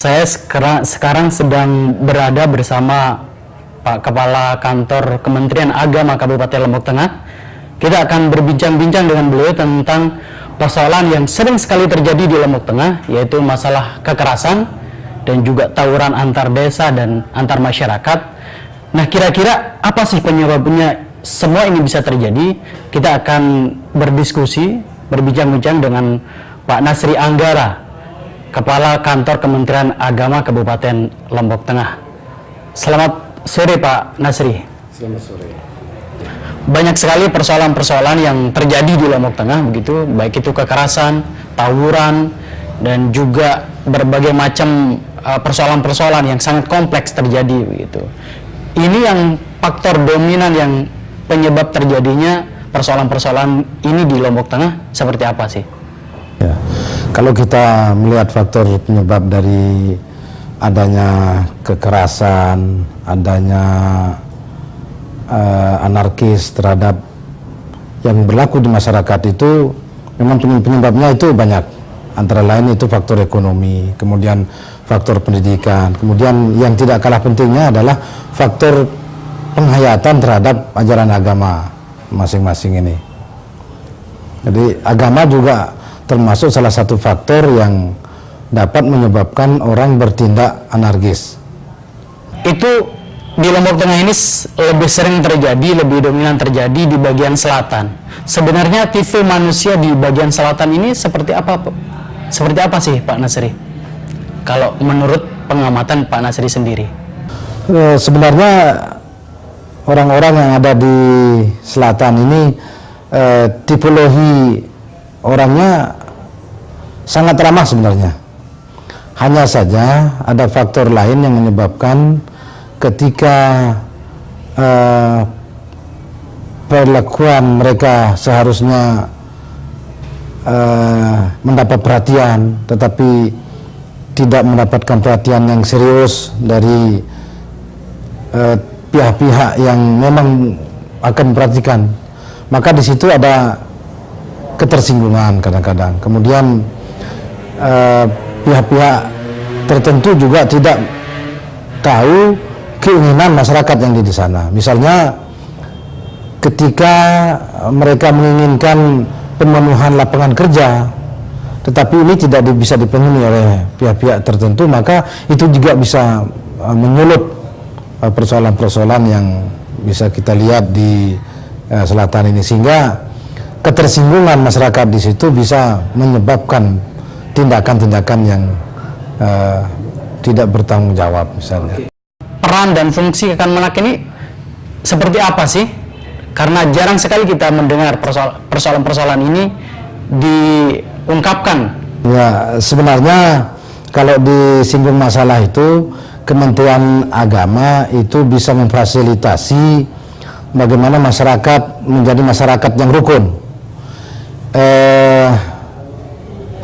Saya sekarang sedang berada bersama Pak Kepala Kantor Kementerian Agama Kabupaten Lombok Tengah. Kita akan berbincang-bincang dengan beliau tentang persoalan yang sering sekali terjadi di Lombok Tengah, yaitu masalah kekerasan dan juga tawuran antar desa dan antar masyarakat. Nah, kira-kira apa sih penyebabnya semua ini bisa terjadi? Kita akan berdiskusi, berbincang-bincang dengan Pak Nasri Anggara, Kepala Kantor Kementerian Agama Kabupaten Lombok Tengah. Selamat sore Pak Nasri. Selamat sore. Banyak sekali persoalan-persoalan yang terjadi di Lombok Tengah begitu, baik itu kekerasan, tawuran, dan juga berbagai macam persoalan-persoalan yang sangat kompleks terjadi begitu. Ini yang faktor dominan yang penyebab terjadinya persoalan-persoalan ini di Lombok Tengah seperti apa sih? Ya, kalau kita melihat faktor penyebab dari adanya kekerasan, adanya anarkis terhadap yang berlaku di masyarakat itu, memang penyebabnya itu banyak. Antara lain itu faktor ekonomi, kemudian faktor pendidikan, kemudian yang tidak kalah pentingnya adalah faktor penghayatan terhadap ajaran agama masing-masing ini. Jadi agama juga termasuk salah satu faktor yang dapat menyebabkan orang bertindak anarkis. Itu di Lombok Tengah ini lebih sering terjadi, lebih dominan terjadi di bagian selatan. Sebenarnya tipe manusia di bagian selatan ini seperti apa, Pak? Seperti apa sih Pak Nasri? Kalau menurut pengamatan Pak Nasri sendiri? Sebenarnya orang-orang yang ada di selatan ini tipologi orangnya sangat ramah sebenarnya. Hanya saja ada faktor lain yang menyebabkan ketika perlakuan mereka seharusnya mendapat perhatian, tetapi tidak mendapatkan perhatian yang serius dari pihak-pihak yang memang akan memperhatikan, maka di situ ada ketersinggungan kadang-kadang. Kemudian pihak-pihak tertentu juga tidak tahu keinginan masyarakat yang di sana. Misalnya ketika mereka menginginkan pemenuhan lapangan kerja, tetapi ini tidak bisa dipenuhi oleh pihak-pihak tertentu, maka itu juga bisa menyulut persoalan-persoalan yang bisa kita lihat di selatan ini, sehingga ketersinggungan masyarakat di situ bisa menyebabkan tindakan-tindakan yang tidak bertanggung jawab misalnya. Peran dan fungsi Kemenag ini seperti apa sih? Karena jarang sekali kita mendengar persoalan-persoalan ini diungkapkan. Ya, sebenarnya kalau disinggung masalah itu, Kementerian Agama itu bisa memfasilitasi bagaimana masyarakat menjadi masyarakat yang rukun.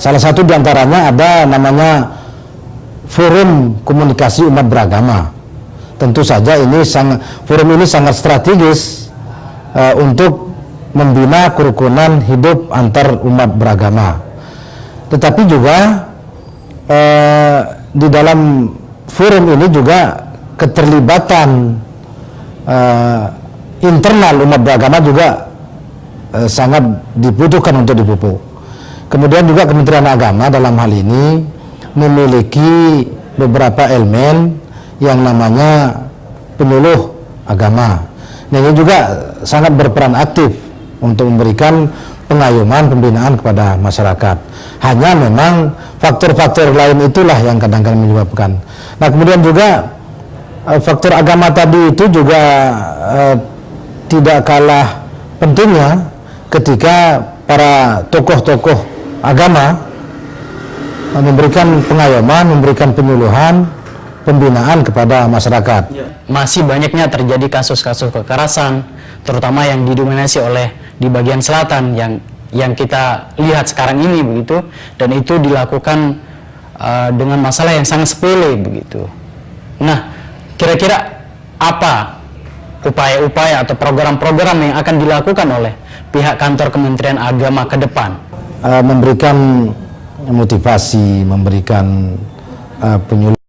Salah satu diantaranya ada namanya Forum Komunikasi Umat Beragama. Tentu saja forum ini sangat strategis untuk membina kerukunan hidup antar umat beragama. Tetapi juga di dalam forum ini juga keterlibatan internal umat beragama juga sangat dibutuhkan untuk dipupuk. Kemudian juga Kementerian Agama dalam hal ini memiliki beberapa elemen yang namanya penyuluh agama. Nah, ini juga sangat berperan aktif untuk memberikan pengayoman, pembinaan kepada masyarakat. Hanya memang faktor-faktor lain itulah yang kadang-kadang menyebabkan. Nah, kemudian juga faktor agama tadi itu juga tidak kalah pentingnya ketika para tokoh-tokoh agama memberikan pengayoman, memberikan penyuluhan, pembinaan kepada masyarakat. Masih banyaknya terjadi kasus-kasus kekerasan, terutama yang didominasi oleh di bagian selatan yang kita lihat sekarang ini begitu, dan itu dilakukan dengan masalah yang sangat sepele begitu. Nah, kira-kira apa upaya-upaya atau program-program yang akan dilakukan oleh pihak kantor Kementerian Agama ke depan? Memberikan motivasi, memberikan penyuluh